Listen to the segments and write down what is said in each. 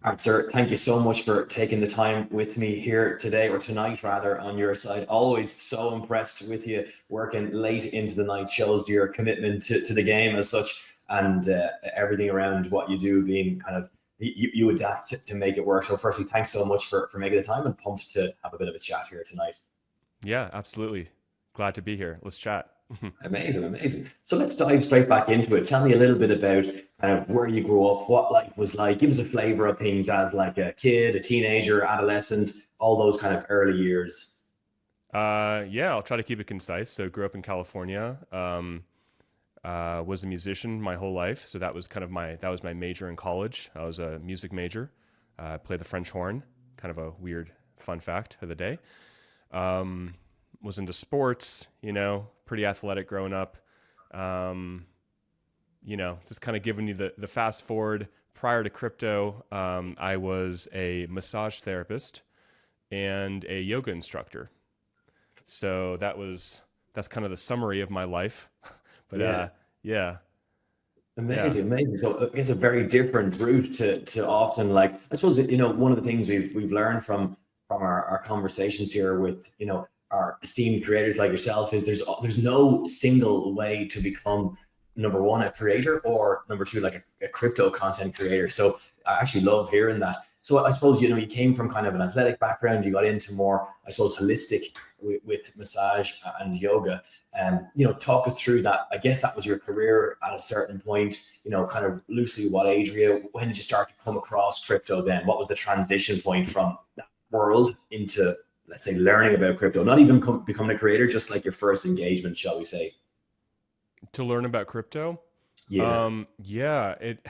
All right, sir, thank you so much for taking the time with me here today, or tonight rather, on your side. Always so impressed with you working late into the night. Shows your commitment to the game as such, and everything around what you do being kind of, you adapt to make it work. So firstly, thanks so much for making the time, and pumped to have a bit of a chat here tonight. Yeah, absolutely. Glad to be here. Let's chat. Amazing, amazing. So let's dive straight back into it. Tell me a little bit about kind of where you grew up, what life was like. Give us a flavor of things as like a kid, a teenager, adolescent, all those kind of early years. Yeah, I'll try to keep it concise. So, grew up in California. Was a musician my whole life. So that was my major in college. I was a music major. Played the French horn. Kind of a weird fun fact of the day. Um, was into sports. Pretty athletic growing up. Um, just kind of giving you the fast forward. Prior to crypto, I was a massage therapist and a yoga instructor. So that's kind of the summary of my life. But Yeah. yeah, yeah, Amazing, amazing. So I guess a very different route to often, like, I suppose, one of the things we've learned from our conversations here with, our esteemed creators like yourself is there's no single way to become number one, a creator, or number two, like a crypto content creator. So I actually love hearing that. So I suppose, you came from kind of an athletic background, you got into more, I suppose, holistic with massage and yoga. And talk us through that. I guess that was your career at a certain point. Kind of loosely, what age were you? When did you start to come across crypto? Then, what was the transition point from that world into, let's say, learning about crypto? Not even becoming a creator, just like your first engagement, shall we say? to learn about crypto. Yeah. Yeah, it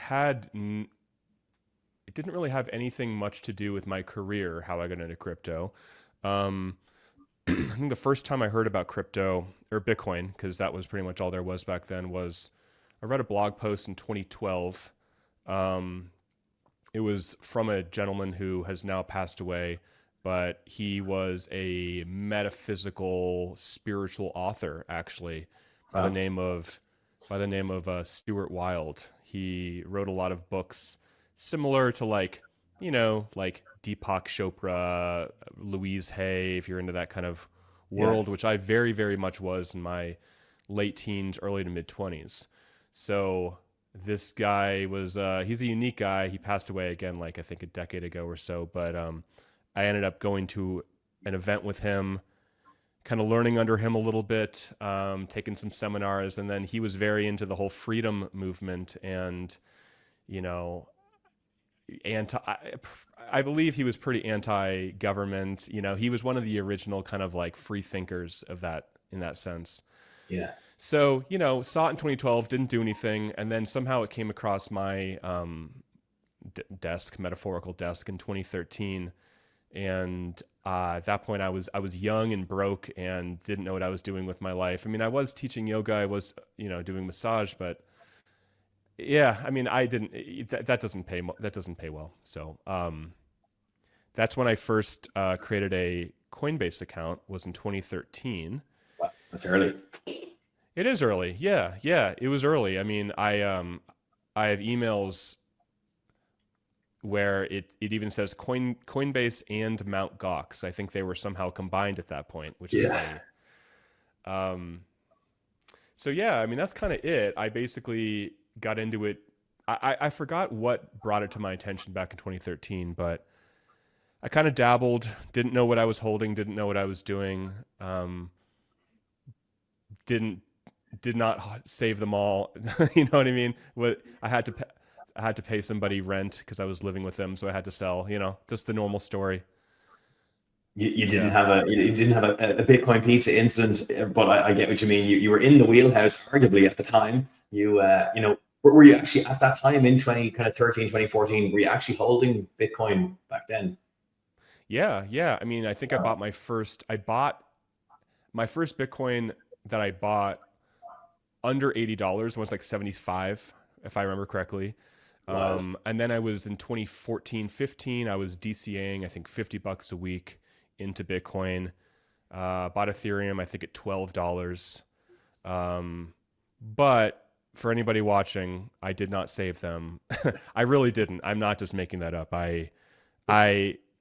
didn't really have anything much to do with my career, how I got into crypto. Um, I think the first time I heard about crypto or Bitcoin, because that was pretty much all there was back then, was I read a blog post in 2012. Um, it was from a gentleman who has now passed away, but he was a metaphysical, spiritual author, actually, by the Wow. name of Stuart Wilde. He wrote a lot of books similar to like Deepak Chopra, Louise Hay, if you're into that kind of Yeah. world, which I very, very much was in my late teens, early to mid 20s. So this guy was he's a unique guy. He passed away again, like I think a decade ago or so. But I ended up going to an event with him, kind of learning under him a little bit, taking some seminars, and then he was very into the whole freedom movement and you know anti. I believe he was pretty anti-government. He was one of the original kind of like free thinkers of that in that sense. Yeah. So, saw it in 2012, didn't do anything, and then somehow it came across my desk, metaphorical desk, in 2013. And at that point, I was young and broke and didn't know what I was doing with my life. I mean, I was teaching yoga, I was doing massage, but yeah, I mean, I didn't. That doesn't pay. That doesn't pay well. So that's when I first created a Coinbase account. Was in 2013. Wow. That's early. It is early. Yeah, yeah, it was early. I mean, I have emails where it even says Coinbase and Mount Gox. I think they were somehow combined at that point, which is Yeah. funny. Um, so yeah, I mean that's kind of it. I basically got into it. I forgot what brought it to my attention back in 2013, but I kind of dabbled, didn't know what I was holding, didn't know what I was doing. Didn't did not save them all. You know what I mean? What I had to pay somebody rent because I was living with them, so I had to sell. Just the normal story. You didn't Yeah, have a Bitcoin pizza incident, but I get what you mean. You were in the wheelhouse, arguably, at the time. Were you actually at that time in 20 kind of 13, 2014? Were you actually holding Bitcoin back then? yeah, yeah. I mean, I think I bought my first Bitcoin that I bought under $80 was like 75, if I remember correctly. Wild. And then I was in 2014, 15. I was DCAing, I think $50 a week into Bitcoin. Bought Ethereum, I think at $12. Um, but for anybody watching, I did not save them. I really didn't. I'm not just making that up. I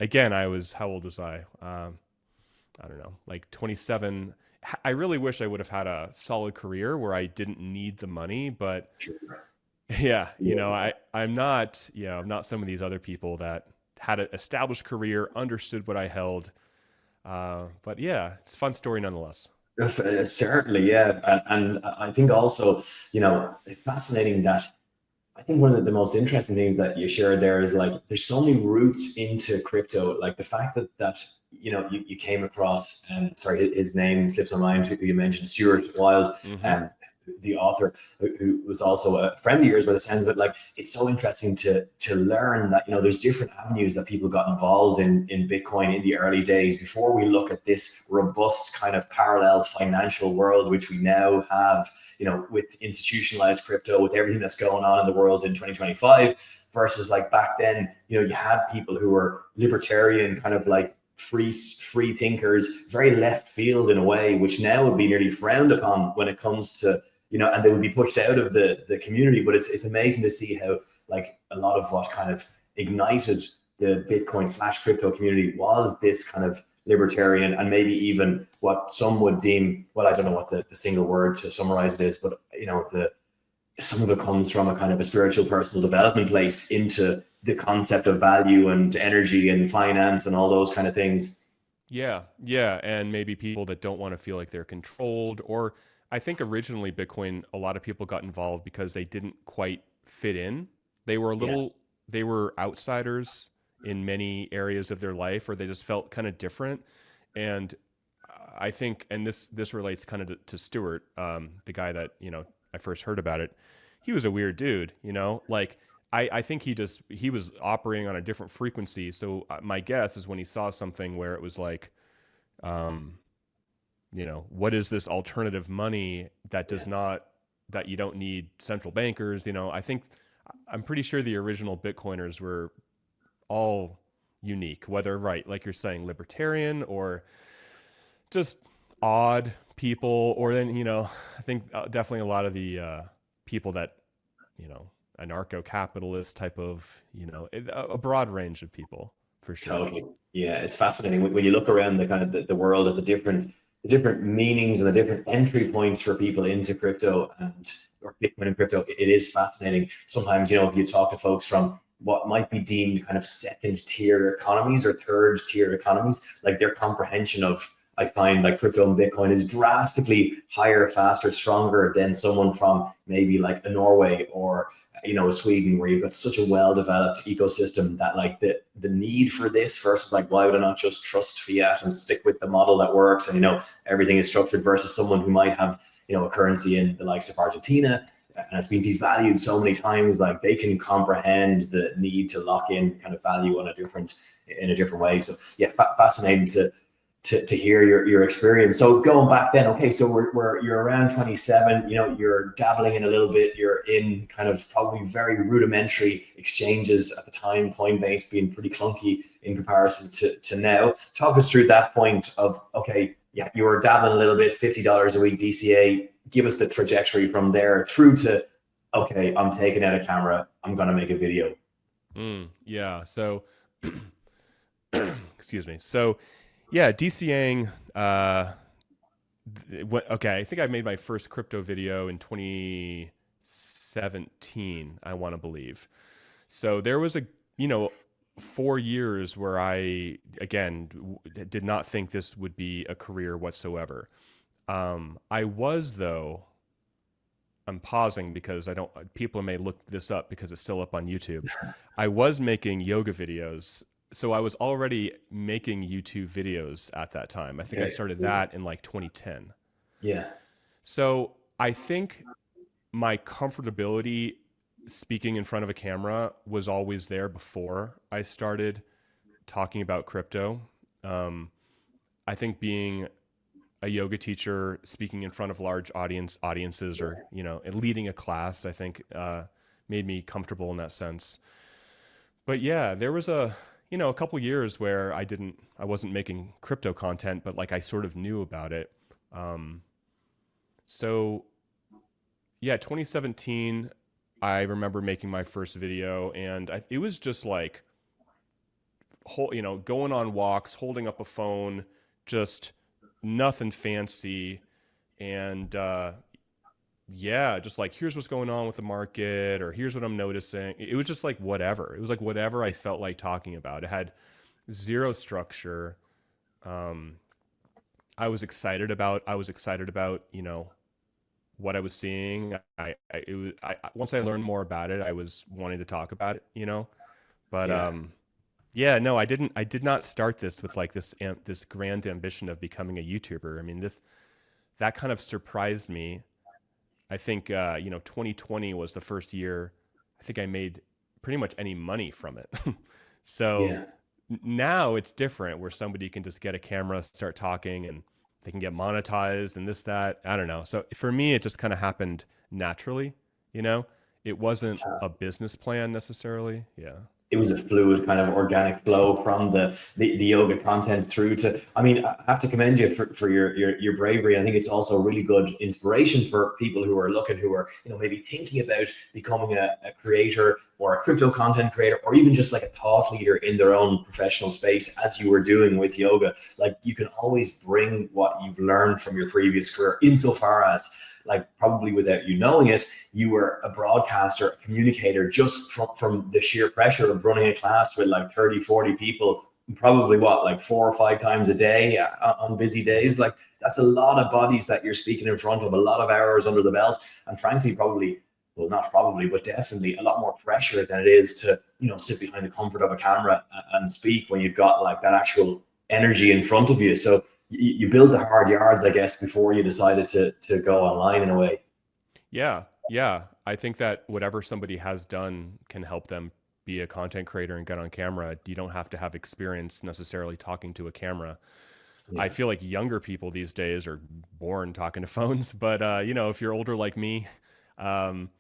again, I was, how old was I? I don't know, like 27. I really wish I would have had a solid career where I didn't need the money, but Sure. yeah, Yeah. I'm not, I'm not some of these other people that had an established career, understood what I held. But yeah, it's a fun story nonetheless. Certainly, yeah, and I think also, it's fascinating that I think one of the most interesting things that you shared there is like there's so many roots into crypto. Like the fact that you came across, and sorry, his name slips my mind, who you mentioned, Stuart Wilde, Hmm. and the author, who was also a friend of yours by the sounds of it. Like it's so interesting to learn that there's different avenues that people got involved in Bitcoin in the early days before we look at this robust kind of parallel financial world which we now have, with institutionalized crypto, with everything that's going on in the world in 2025, versus like back then, you had people who were libertarian, kind of like free thinkers, very left field in a way, which now would be nearly frowned upon when it comes to, and they would be pushed out of the community. But it's amazing to see how like a lot of what kind of ignited the Bitcoin/crypto community was this kind of libertarian, and maybe even what some would deem, well, I don't know what the single word to summarize it is, but the some of it comes from a kind of a spiritual personal development place into the concept of value and energy and finance and all those kind of things. Yeah, yeah, and maybe people that don't want to feel like they're controlled, or I think originally Bitcoin, a lot of people got involved because they didn't quite fit in. They were a Yeah. little, they were outsiders in many areas of their life, or they just felt kind of different. And I think, and this relates kind of to Stuart, the guy that I first heard about it. He was a weird dude, like I think he was operating on a different frequency. So my guess is when he saw something where it was like, um, what is this alternative money that does Yeah. not, that you don't need central bankers? I think I'm pretty sure the original Bitcoiners were all unique, whether, right, like you're saying, libertarian or just odd people, or then I think definitely a lot of the people that you know anarcho-capitalist type of a broad range of people for sure. Totally. Yeah, it's fascinating when you look around the kind of the world of the different meanings and the different entry points for people into crypto and or Bitcoin and crypto. It is fascinating. Sometimes, if you talk to folks from what might be deemed kind of second tier economies or third tier economies, like their comprehension of, I find like crypto and Bitcoin is drastically higher, faster, stronger than someone from maybe like a Norway or Sweden, where you've got such a well-developed ecosystem that like the need for this versus like, why would I not just trust fiat and stick with the model that works, and everything is structured, versus someone who might have a currency in the likes of Argentina and it's been devalued so many times, like they can comprehend the need to lock in kind of value in a different way. So yeah, fascinating to hear your experience. So going back then, okay, so you're around 27, you're dabbling in a little bit, you're in kind of probably very rudimentary exchanges at the time, Coinbase being pretty clunky in comparison to now. Talk us through that point of, okay, yeah, you were dabbling a little bit, $50 a week DCA. Give us the trajectory from there through to, okay, I'm taking out a camera, I'm gonna make a video. Yeah, so excuse me. So yeah, DCing, okay, I think I made my first crypto video in 2017, I want to believe. So there was a, you know, 4 years where I, again, did not think this would be a career whatsoever. I was, though, I'm pausing because I don't, people may look this up because it's still up on YouTube. I was making yoga videos. So I was already making YouTube videos at that time. I think I Okay. started that in like 2010. Yeah. So I think my comfortability speaking in front of a camera was always there before I started talking about crypto. Um, I think being a yoga teacher, speaking in front of large audiences, or leading a class, I think made me comfortable in that sense. But yeah, there was a couple years where I wasn't making crypto content, but like I sort of knew about it. Um, so yeah, 2017, I remember making my first video, and it was just like, going on walks, holding up a phone, just nothing fancy. And yeah, just like, here's what's going on with the market, or here's what I'm noticing. It was just like whatever. It was like whatever I felt like talking about. It had zero structure. Um, I was excited about, what I was seeing. Once I learned more about it, I was wanting to talk about it. But Yeah. yeah, no, I did not start this with like this grand ambition of becoming a YouTuber. I mean, this that kind of surprised me. I think 2020 was the first year I think I made pretty much any money from it. So Yeah. now it's different, where somebody can just get a camera, start talking, and they can get monetized and this, that. I don't know. So for me, it just kind of happened naturally, you know? It wasn't a business plan necessarily. Yeah. It was a fluid kind of organic flow from the yoga content through to, I mean, I have to commend you for your bravery. I think it's also a really good inspiration for people who are looking, who are, maybe thinking about becoming a creator or a crypto content creator, or even just like a thought leader in their own professional space, as you were doing with yoga. Like, you can always bring what you've learned from your previous career, insofar as, like, probably without you knowing it, you were a broadcaster, a communicator, just from the sheer pressure of running a class with like 30, 40 people, probably what, like 4 or 5 times a day on busy days. Like, that's a lot of bodies that you're speaking in front of, a lot of hours under the belt. And frankly, probably, well, not probably, but definitely a lot more pressure than it is to, sit behind the comfort of a camera and speak, when you've got like that actual energy in front of you. So you build the hard yards, I guess, before you decided to go online in a way. Yeah. Yeah. I think that whatever somebody has done can help them be a content creator and get on camera. You don't have to have experience necessarily talking to a camera. I Yeah. feel like younger people these days are born talking to phones, but if you're older like me, um,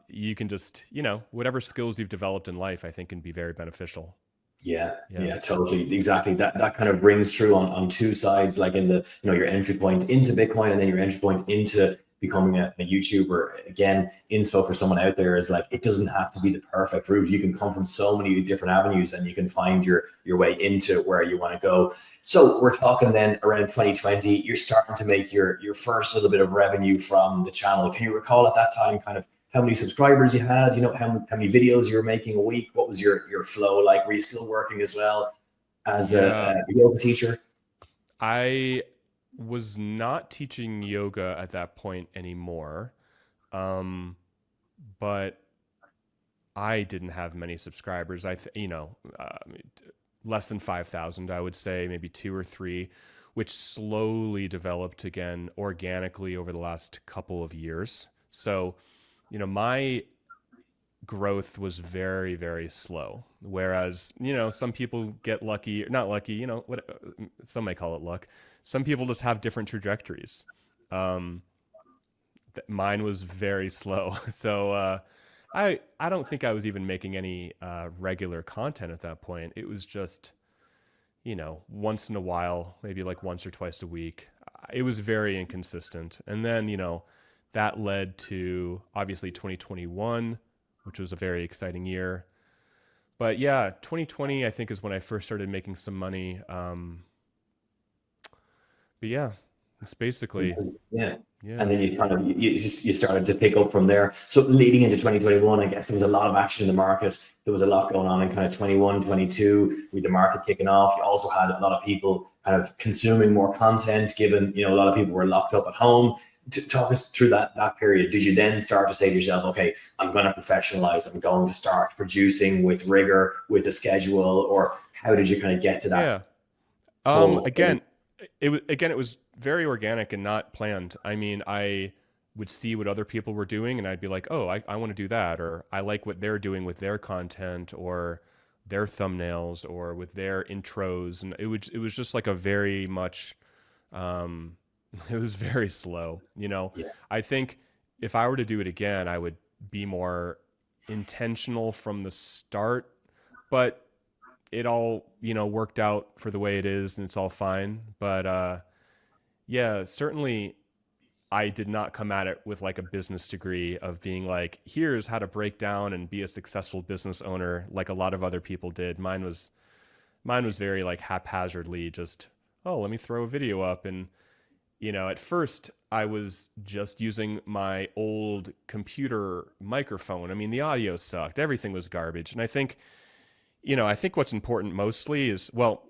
you can just, whatever skills you've developed in life, I think can be very beneficial. Yeah, Yeah. yeah, totally. Exactly. That kind of rings true on two sides, like in the, your entry point into Bitcoin, and then your entry point into becoming a YouTuber. Again, inspo for someone out there is like, it doesn't have to be the perfect route. You can come from so many different avenues, and you can find your way into where you want to go. So we're talking then around 2020, you're starting to make your first little bit of revenue from the channel. Can you recall at that time kind of how many subscribers you had, how many videos you were making a week? What was your flow like? Were you still working as well as Yeah. a yoga teacher? I was not teaching yoga at that point anymore. Um, but I didn't have many subscribers. Less than 5,000, I would say, maybe two or three, which slowly developed again organically over the last couple of years. So, my growth was very, very slow. Whereas, some people get lucky, not lucky, what some may call it luck. Some people just have different trajectories. Um, Mine was very slow. So, I don't think I was even making any regular content at that point. It was just, once in a while, maybe like once or twice a week. It was very inconsistent. And then, that led to obviously 2021, which was a very exciting year. But yeah, 2020, I think, is when I first started making some money. But yeah, it's basically, Yeah. And yeah. then you kind of you started to pick up from there. So leading into 2021, I guess there was a lot of action in the market. There was a lot going on in kind of 21, 22, with the market kicking off. You also had a lot of people kind of consuming more content, given, a lot of people were locked up at home. To talk us through that period. Did you then start to say to yourself, okay, I'm going to professionalize, I'm going to start producing with rigor, with a schedule? Or how did you kind of get to that Yeah. full? It was very organic and not planned. I mean, I would see what other people were doing, and I'd be like, oh, I want to do that, or I like what they're doing with their content or their thumbnails or with their intros. And it was just like a very much, um, it was very slow. Yeah. I think if I were to do it again, I would be more intentional from the start, but it all, worked out for the way it is, and it's all fine. But yeah, certainly I did not come at it with like a business degree of being like, here's how to break down and be a successful business owner like a lot of other people did. Mine was very like haphazardly just, oh, let me throw a video up. And, at first I was just using my old computer microphone. I mean, the audio sucked. Everything was garbage. And I think what's important mostly is, well,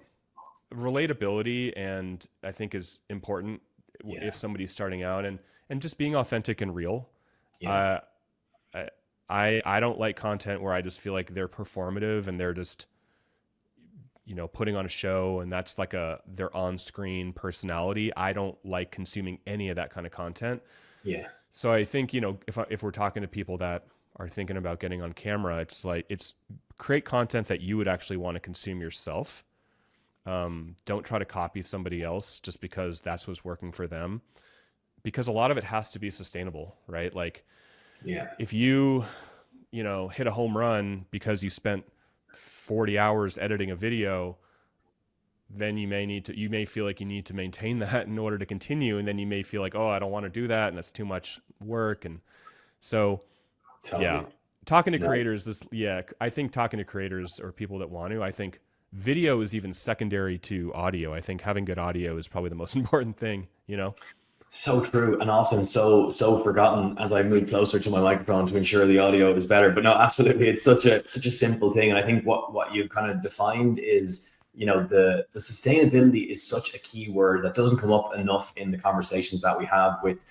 relatability, and I think is important Yeah. if somebody's starting out, and just being authentic and real. Yeah. Uh, I don't like content where I just feel like they're performative and they're just putting on a show and that's like their on-screen personality. I don't like consuming any of that kind of content. Yeah. So I think if we're talking to people that are thinking about getting on camera, it's create content that you would actually want to consume yourself. Don't try to copy somebody else just because that's what's working for them, because a lot of it has to be sustainable, right? Like Yeah. if you hit a home run because you spent 40 hours editing a video, then you may feel like you need to maintain that in order to continue. And then you may feel like, oh, I don't want to do that. And that's too much work. And so, yeah, Totally. talking to No. creators, I think talking to creators or people that want to, I think video is even secondary to audio. I think having good audio is probably the most important thing. So true, and often so forgotten as I move closer to my microphone to ensure the audio is better. But no, absolutely, it's such a simple thing, and I think what you've kind of defined is, the sustainability is such a key word that doesn't come up enough in the conversations that we have with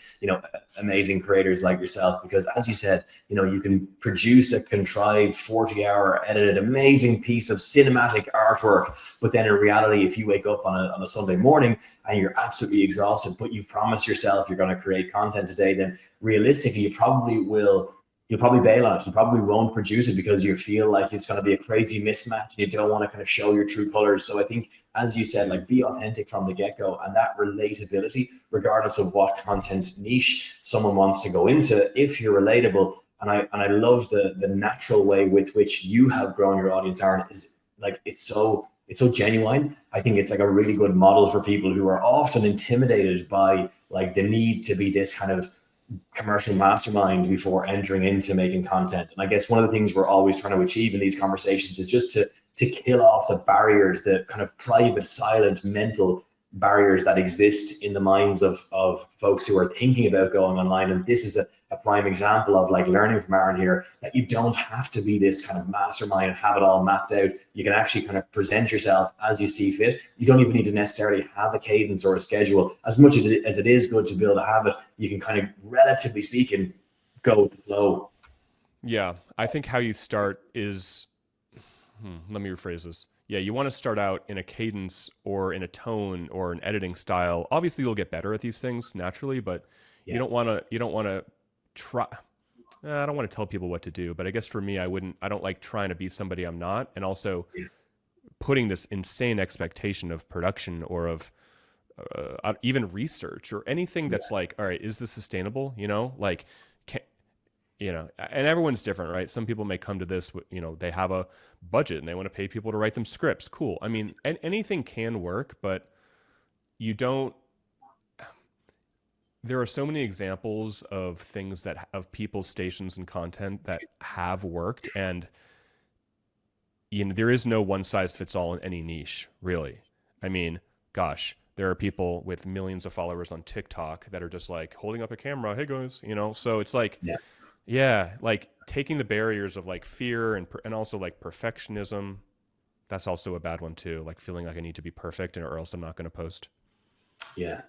amazing creators like yourself. Because as you said, you can produce a contrived 40-hour edited amazing piece of cinematic artwork, but then in reality, if you wake up on a Sunday morning and you're absolutely exhausted, but you've promised yourself you're going to create content today, then realistically, you'll probably bail on it. You probably won't produce it because you feel like it's going to be a crazy mismatch. You don't want to kind of show your true colors. So I think, as you said, like, be authentic from the get-go, and that relatability, regardless of what content niche someone wants to go into, if you're relatable. And I love the natural way with which you have grown your audience, Aaron, is like, it's so genuine. I think it's like a really good model for people who are often intimidated by like the need to be this kind of commercial mastermind before entering into making content. And I guess one of the things we're always trying to achieve in these conversations is just to kill off the barriers, the kind of private, silent, mental barriers that exist in the minds of folks who are thinking about going online. And this is a prime example of like learning from Aaron here, that you don't have to be this kind of mastermind and have it all mapped out. You can actually kind of present yourself as you see fit. You don't even need to necessarily have a cadence or a schedule. As much as it is good to build a habit, you can kind of, relatively speaking, go with the flow. Yeah, I think how you start is, let me rephrase this. Yeah, you want to start out in a cadence or in a tone or an editing style. Obviously, you'll get better at these things naturally, but Yeah. you don't want to try. I don't want to tell people what to do, but I guess for me, I don't like trying to be somebody I'm not, and also Yeah. putting this insane expectation of production or of even research or anything that's like, all right, is this sustainable? Like, and everyone's different, right? Some people may come to this, they have a budget and they want to pay people to write them scripts. Cool. I mean, anything can work, but you don't. There are so many examples of things of people, stations, and content that have worked, and there is no one size fits all in any niche, really. I mean, gosh, there are people with millions of followers on TikTok that are just like holding up a camera, hey guys, so it's like, Yeah. yeah, like taking the barriers of like fear and also like perfectionism. That's also a bad one too. Like feeling like I need to be perfect or else I'm not going to post. Yeah.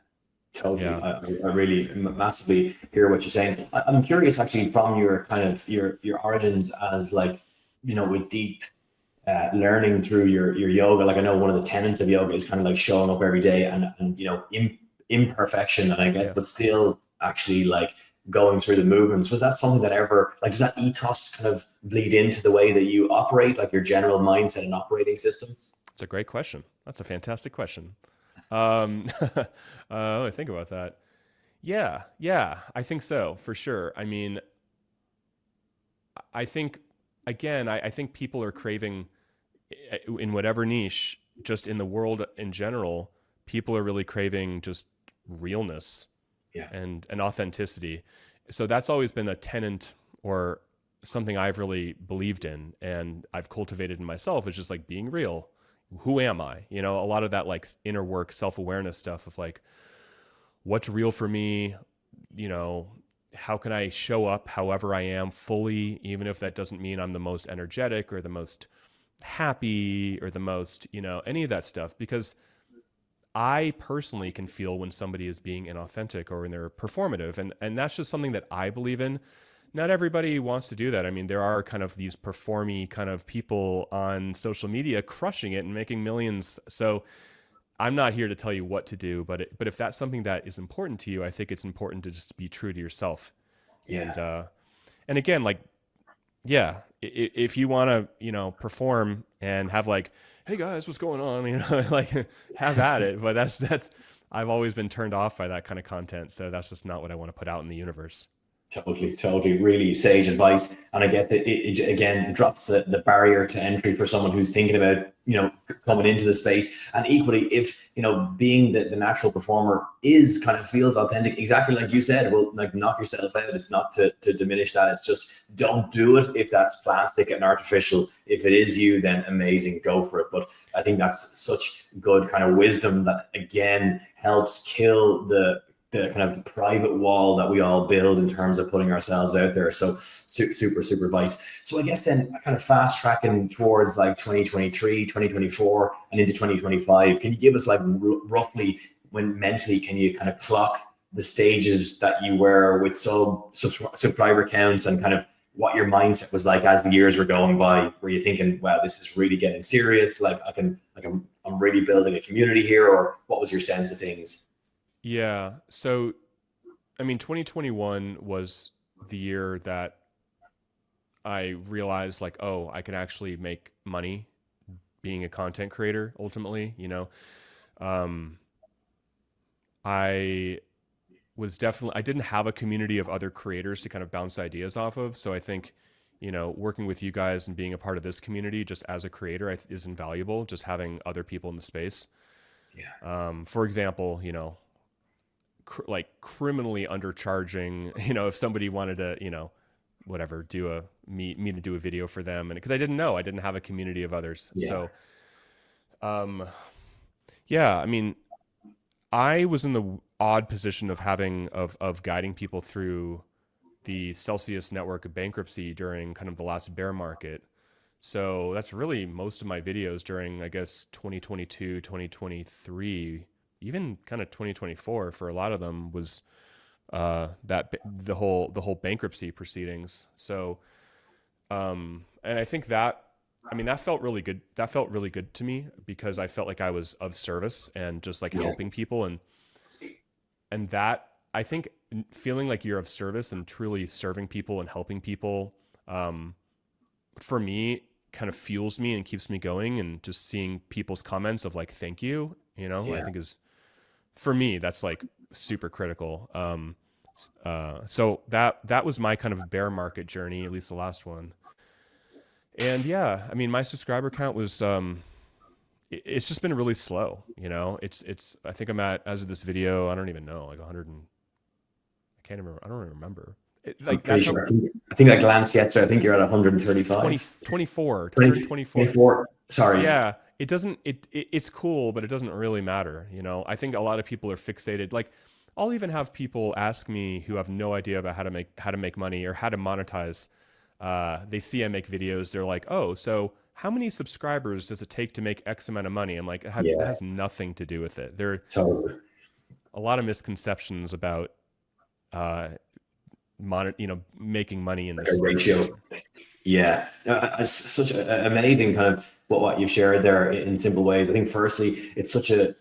Totally. Yeah. I really massively hear what you're saying. I'm curious actually from your kind of your origins as like, with deep learning through your yoga. Like I know one of the tenets of yoga is kind of like showing up every day and imperfection, and I guess, Yeah. but still actually like going through the movements. Was that something that ever, like, does that ethos kind of bleed into the way that you operate, like your general mindset and operating system? It's a great question. That's a fantastic question. Let me think about that. Yeah, I think so, for sure. I mean, I think, again, I think people are craving in whatever niche, just in the world in general, people are really craving just realness. Yeah. and authenticity. So that's always been a tenet or something I've really believed in and I've cultivated in myself, is just like being real. Who am I? You know, a lot of that like inner work, self-awareness stuff of like, what's real for me, you know, how can I show up however I am fully, even if that doesn't mean I'm the most energetic or the most happy or the most, you know, any of that stuff. Because I personally can feel when somebody is being inauthentic or when they're performative. And that's just something that I believe in. Not everybody wants to do that. I mean, there are kind of these performy kind of people on social media crushing it and making millions. So I'm not here to tell you what to do, but if that's something that is important to you, I think it's important to just be true to yourself. Yeah. And again, like, yeah, if you want to, you know, perform and have like, hey guys, what's going on? You know, like have at it. But that's, I've always been turned off by that kind of content. So that's just not what I want to put out in the universe. Totally. Really sage advice. And I guess it again drops the barrier to entry for someone who's thinking about, you know, coming into the space. And equally, if, you know, being the natural performer is kind of feels authentic, exactly like you said, well, like knock yourself out. It's not to diminish that. It's just don't do it if that's plastic and artificial. If it is you, then amazing, go for it. But I think that's such good kind of wisdom that again helps kill the kind of private wall that we all build in terms of putting ourselves out there. So super advice. So I guess then kind of fast tracking towards like 2023, 2024 and into 2025, can you give us like roughly when mentally can you kind of clock the stages that you were with subscriber counts and kind of what your mindset was like as the years were going by? Were you thinking, wow, this is really getting serious, like I'm really building a community here? Or what was your sense of things? Yeah. So, I mean, 2021 was the year that I realized like, oh, I can actually make money being a content creator ultimately, you know. Um, I I didn't have a community of other creators to kind of bounce ideas off of. So I think, you know, working with you guys and being a part of this community just as a creator is invaluable, just having other people in the space. Yeah. For example, you know, like criminally undercharging, you know, if somebody wanted to, you know, whatever, me to do a video for them. And because I didn't have a community of others. Yeah. So, yeah, I mean, I was in the odd position of of guiding people through the Celsius network of bankruptcy during kind of the last bear market. So that's really most of my videos during, I guess, 2022, 2023, even kind of 2024 for a lot of them was the whole bankruptcy proceedings. So, and I think that, I mean, that felt really good. That felt really good to me because I felt like I was of service and just like helping people. And that, I think feeling like you're of service and truly serving people and helping people, for me kind of fuels me and keeps me going. And just seeing people's comments of like, thank you, you know, I think is, for me, that's like super critical. So that was my kind of bear market journey, at least the last one. And yeah, I mean, my subscriber count was, it's just been really slow, you know. I think I'm at, as of this video, I don't even know, like 100 and I can't remember. I don't even remember. Like that's sure. I think I glanced yesterday. I think you're at 135. 24. 24. Sorry. Yeah. It doesn't, it's cool, but it doesn't really matter. You know, I think a lot of people are fixated. Like I'll even have people ask me who have no idea about how to make money or how to monetize. They see I make videos. They're like, oh, so how many subscribers does it take to make X amount of money? I'm like, it has nothing to do with it. There are a lot of misconceptions about, making money in this ratio. Yeah, it's such an amazing kind of what you've shared there in simple ways. I think firstly, it's such a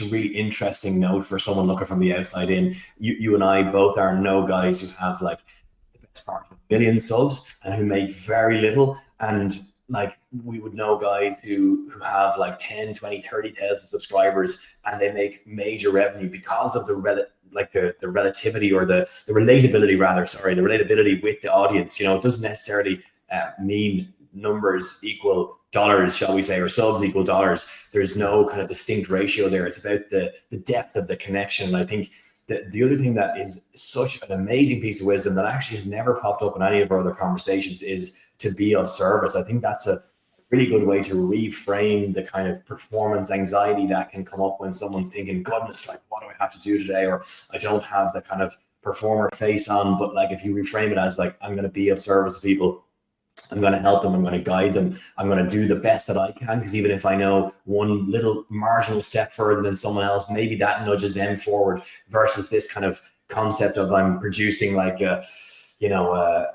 really interesting note for someone looking from the outside in. You and I both are no guys who have like the best part of a million subs and who make very little. And like we would know guys who have like 10, 20, 30,000 subscribers and they make major revenue because of the relativity or the relatability rather, the relatability with the audience. You know, it doesn't necessarily mean numbers equal dollars, shall we say, or subs equal dollars. There's no kind of distinct ratio there. It's about the depth of the connection. I think the other thing that is such an amazing piece of wisdom that actually has never popped up in any of our other conversations is to be of service. I think that's a really good way to reframe the kind of performance anxiety that can come up when someone's thinking, goodness, like, what do I have to do today? Or I don't have the kind of performer face on. But like, if you reframe it as like, I'm going to be of service to people, I'm going to help them, I'm going to guide them, I'm going to do the best that I can, because even if I know one little marginal step further than someone else, maybe that nudges them forward, versus this kind of concept of I'm producing like a, you know,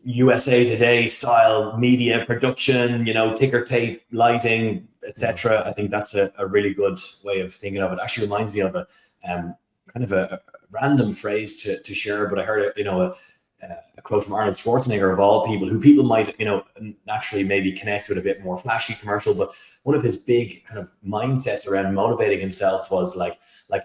USA Today style media production, you know, ticker tape lighting, etc. I think that's a really good way of thinking of it. Actually reminds me of a kind of a random phrase to share, but I heard it, you know, a quote from Arnold Schwarzenegger, of all people, who people might, you know, naturally maybe connect with a bit more flashy commercial, but one of his big kind of mindsets around motivating himself was like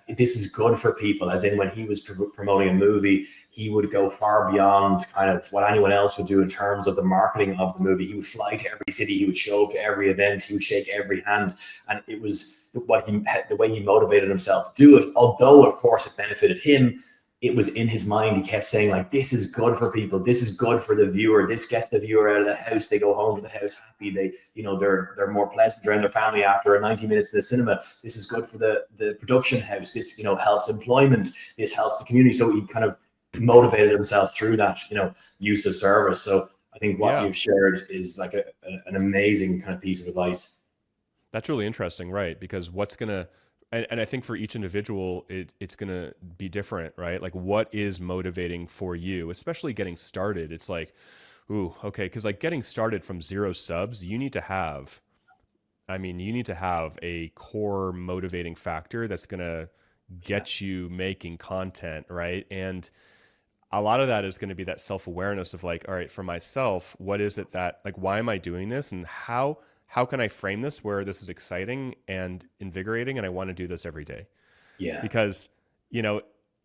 this is good for people, as in when he was promoting a movie, he would go far beyond kind of what anyone else would do in terms of the marketing of the movie. He would fly to every city, he would show up to every event, he would shake every hand, and it was the way he motivated himself to do it. Although of course it benefited him, it was in his mind. He kept saying like, this is good for people. This is good for the viewer. This gets the viewer out of the house. They go home to the house happy. They, you know, they're more pleasant around their family after 90 minutes in the cinema. This is good for the production house. This, you know, helps employment. This helps the community. So he kind of motivated himself through that, you know, use of service. So I think what you've shared is like an amazing kind of piece of advice. That's really interesting, right? Because what's gonna, and I think for each individual, it's going to be different, right? Like what is motivating for you, especially getting started. It's like, ooh, okay. Cause like getting started from 0 subs, you need to have a core motivating factor that's going to get you making content, right? And a lot of that is going to be that self-awareness of like, all right, for myself, what is it that, like, why am I doing this? And how can I frame this where this is exciting and invigorating and I want to do this every day? Yeah. Because, you know,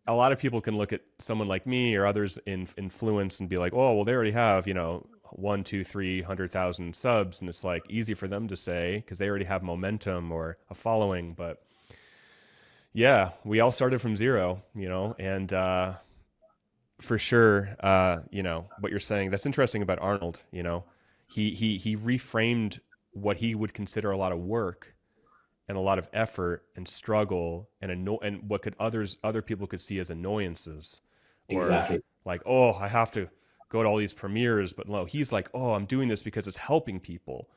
a lot of people can look at someone like me or others in influence and be like, oh, well, they already have, you know, 1, 2, 300,000 subs. And it's like easy for them to say because they already have momentum or a following. But yeah, we all started from 0, you know, and for sure, you know, what you're saying, that's interesting about Arnold, you know, he reframed what he would consider a lot of work and a lot of effort and struggle and what could other people could see as annoyances, or exactly, like, oh, I have to go to all these premieres, but no, he's like, oh, I'm doing this because it's helping people.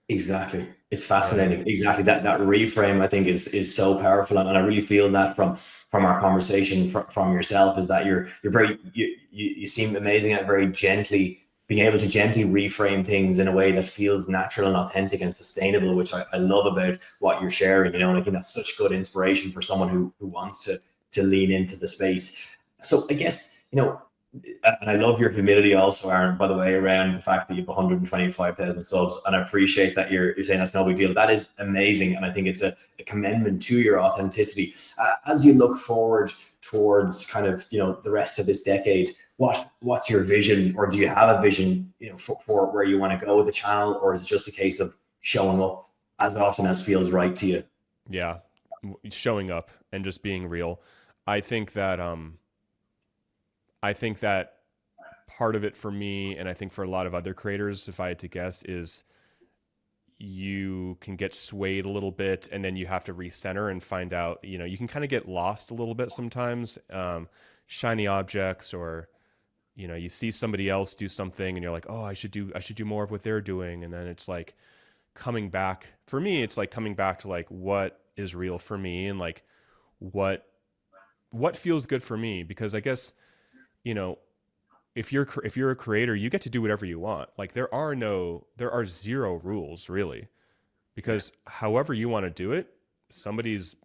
Exactly. It's fascinating. Exactly. That reframe, I think, is so powerful. And I really feel that from our conversation from yourself, is that you're very, you seem amazing at very gently being able to gently reframe things in a way that feels natural and authentic and sustainable, which I love about what you're sharing, you know, and I think that's such good inspiration for someone who wants to lean into the space. So I guess, you know, and I love your humility also, Aaron, by the way, around the fact that you have 125,000 subs. And I appreciate that you're saying that's no big deal. That is amazing. And I think it's a commendment to your authenticity. As you look forward towards kind of, you know, the rest of this decade, what's your vision, or do you have a vision, you know, for where you want to go with the channel, or is it just a case of showing up as often as feels right to you? Yeah. Showing up and just being real. I think that part of it for me, and I think for a lot of other creators, if I had to guess, is you can get swayed a little bit and then you have to recenter and find out, you know, you can kind of get lost a little bit sometimes. Shiny objects, or, you know, you see somebody else do something and you're like, oh, I should do more of what they're doing. And then it's like coming back, for me, it's like coming back to like, what is real for me, and like what feels good for me. Because I guess, you know, if you're a creator, you get to do whatever you want. Like there are 0 rules really, because however you want to do it, somebody's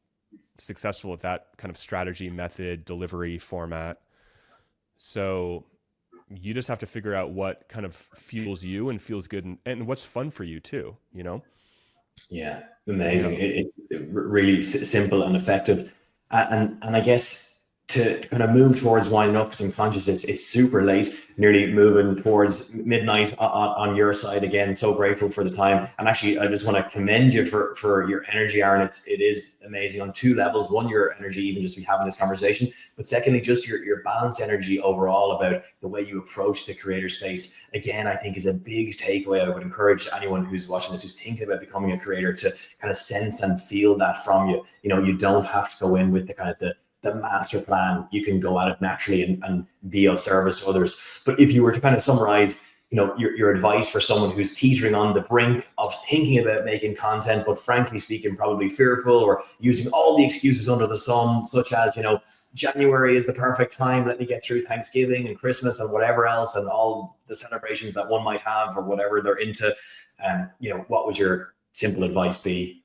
successful at that kind of strategy, method, delivery, format. So you just have to figure out what kind of fuels you and feels good, and what's fun for you too, you know? Yeah, amazing. It's really simple and effective. And I guess to kind of move towards winding up, because I'm conscious it's super late, nearly moving towards midnight on your side again. So grateful for the time. And actually, I just want to commend you for your energy, Aaron. It is amazing on two levels. One, your energy, even just to be having this conversation, but secondly, just your balanced energy overall about the way you approach the creator space. Again, I think is a big takeaway. I would encourage anyone who's watching this, who's thinking about becoming a creator, to kind of sense and feel that from you. You know, you don't have to go in with the kind of the master plan. You can go at it naturally and be of service to others. But if you were to kind of summarize, you know, your advice for someone who's teetering on the brink of thinking about making content, but frankly speaking, probably fearful or using all the excuses under the sun, such as, you know, January is the perfect time. Let me get through Thanksgiving and Christmas and whatever else, and all the celebrations that one might have or whatever they're into. You know, what would your simple advice be?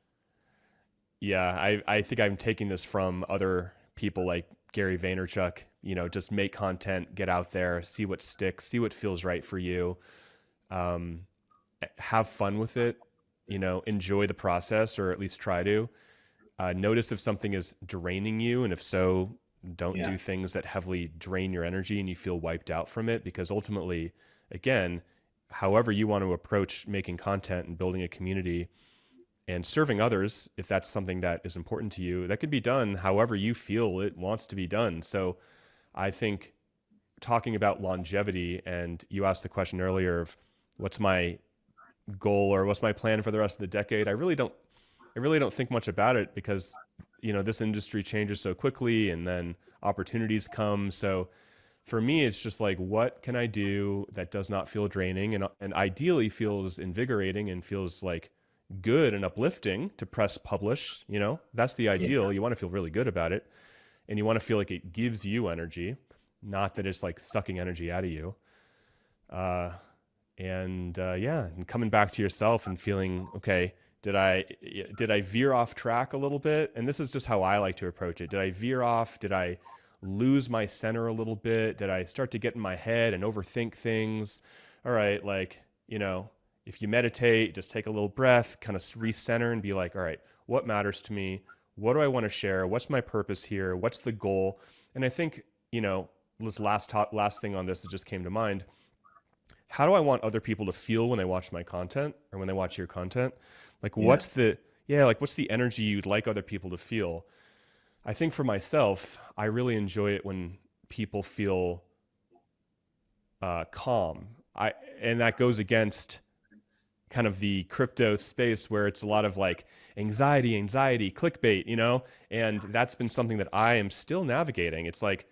Yeah, I think I'm taking this from other people like Gary Vaynerchuk. You know, just make content, get out there, see what sticks, see what feels right for you. Um, have fun with it. You know, enjoy the process, or at least try to. Notice if something is draining you, and if so, don't Yeah. do things that heavily drain your energy and you feel wiped out from it. Because ultimately, again, however you want to approach making content and building a community and serving others, if that's something that is important to you, that could be done however you feel it wants to be done. So I think talking about longevity, and you asked the question earlier of what's my goal or what's my plan for the rest of the decade. I really don't think much about it, because, you know, this industry changes so quickly and then opportunities come. So for me, it's just like, what can I do that does not feel draining and ideally feels invigorating and feels like good and uplifting to press publish. You know, that's the Yeah. ideal. You want to feel really good about it, and you want to feel like it gives you energy, not that it's like sucking energy out of you. Uh, yeah, and coming back to yourself and feeling, okay, did I veer off track a little bit? And this is just how I like to approach it. Did I veer off? Did I lose my center a little bit? Did I start to get in my head and overthink things? All right, like, you know, if you meditate, just take a little breath, kind of recenter and be like, all right, what matters to me? What do I want to share? What's my purpose here? What's the goal? And I think, you know, this last thing on this that just came to mind, how do I want other people to feel when they watch my content or when they watch your content? Like, Yeah. what's the energy you'd like other people to feel? I think for myself, I really enjoy it when people feel calm. And that goes against kind of the crypto space where it's a lot of like anxiety, clickbait, you know? And that's been something that I am still navigating. It's like,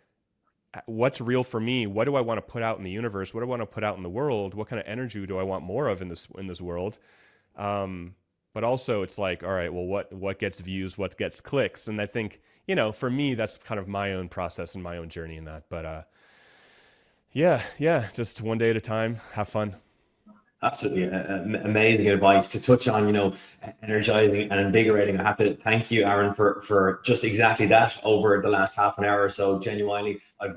what's real for me? What do I want to put out in the universe? What do I want to put out in the world? What kind of energy do I want more of in this world? But also it's like, all right, well, what gets views, what gets clicks? And I think, you know, for me, that's kind of my own process and my own journey in that. But yeah, just one day at a time, have fun. Absolutely amazing advice to touch on, you know, energizing and invigorating. I have to thank you, Aaron, for just exactly that over the last half an hour or so. Genuinely, I've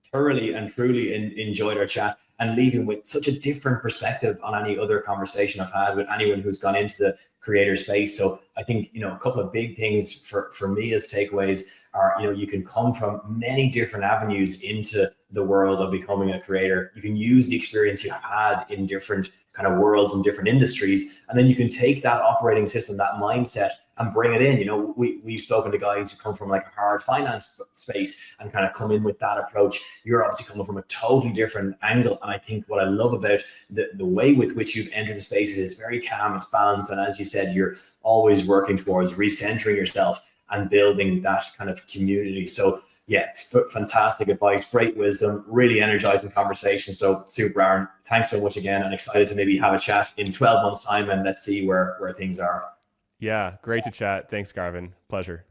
thoroughly and truly enjoyed our chat, and leaving with such a different perspective on any other conversation I've had with anyone who's gone into the creator space. So I think, you know, a couple of big things for me as takeaways are, you know, you can come from many different avenues into the world of becoming a creator. You can use the experience you have had in different kind of worlds and different industries, and then you can take that operating system, that mindset, and bring it in. You know, we've spoken to guys who come from like a hard finance space and kind of come in with that approach. You're obviously coming from a totally different angle, and I think what I love about the way with which you've entered the space is it's very calm, it's balanced, and as you said, you're always working towards recentering yourself and building that kind of community. So yeah, fantastic advice, great wisdom, really energizing conversation. So super, Aaron, thanks so much again, and excited to maybe have a chat in 12 months time, and let's see where things are. Yeah, great to chat. Thanks, Garvin. Pleasure.